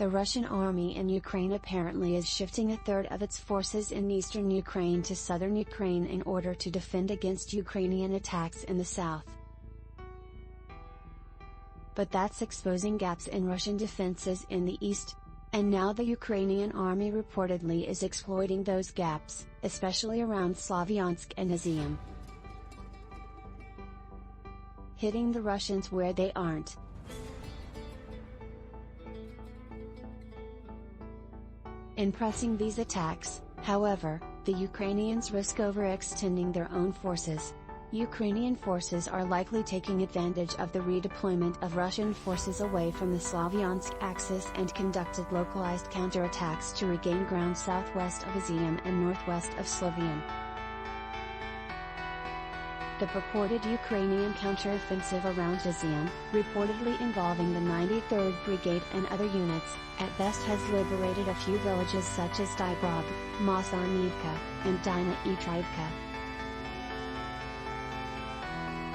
The Russian army in Ukraine apparently is shifting a third of its forces in eastern Ukraine to southern Ukraine in order to defend against Ukrainian attacks in the south. But that's exposing gaps in Russian defenses in the east. And now the Ukrainian army reportedly is exploiting those gaps, especially around Sloviansk and Izium, hitting the Russians where they aren't. In pressing these attacks, however, the Ukrainians risk overextending their own forces. Ukrainian forces are likely taking advantage of the redeployment of Russian forces away from the Sloviansk axis and conducted localized counterattacks to regain ground southwest of Izium and northwest of Slovian. The purported Ukrainian counteroffensive around Izium, reportedly involving the 93rd Brigade and other units, at best has liberated a few villages such as Dibrovne, Mazanivka, and Dmytrivka.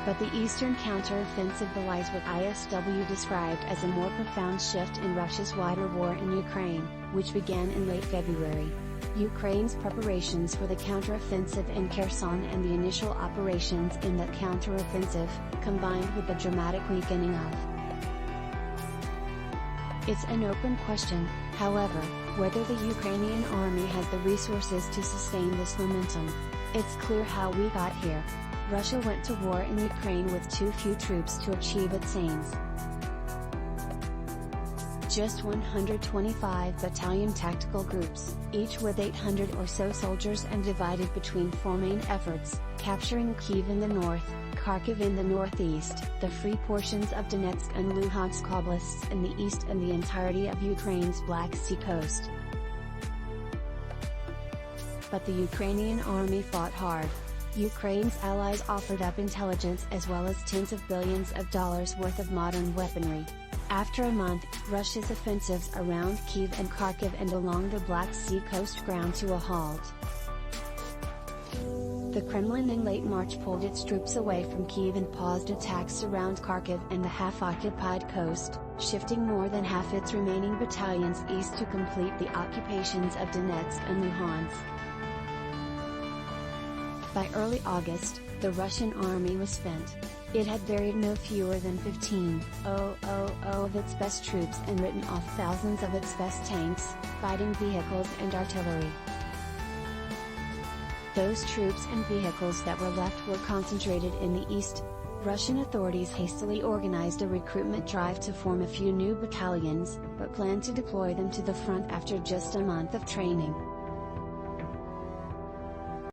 But the eastern counteroffensive belies what ISW described as a more profound shift in Russia's wider war in Ukraine, which began in late February. Ukraine's preparations for the counteroffensive in Kherson and the initial operations in that counteroffensive, combined with the dramatic weakening of. It's an open question, however, whether the Ukrainian army has the resources to sustain this momentum. It's clear how we got here. Russia went to war in Ukraine with too few troops to achieve its aims. Just 125 battalion tactical groups, each with 800 or so soldiers and divided between four main efforts, capturing Kyiv in the north, Kharkiv in the northeast, the free portions of Donetsk and Luhansk Oblasts in the east and the entirety of Ukraine's Black Sea coast. But the Ukrainian army fought hard. Ukraine's allies offered up intelligence as well as tens of billions of dollars worth of modern weaponry. After a month, Russia's offensives around Kyiv and Kharkiv and along the Black Sea coast ground to a halt. The Kremlin in late March pulled its troops away from Kyiv and paused attacks around Kharkiv and the half-occupied coast, shifting more than half its remaining battalions east to complete the occupations of Donetsk and Luhansk. By early August, the Russian army was spent. It had buried no fewer than 15,000 of its best troops and written off thousands of its best tanks, fighting vehicles and artillery. Those troops and vehicles that were left were concentrated in the east. Russian authorities hastily organized a recruitment drive to form a few new battalions, but planned to deploy them to the front after just a month of training.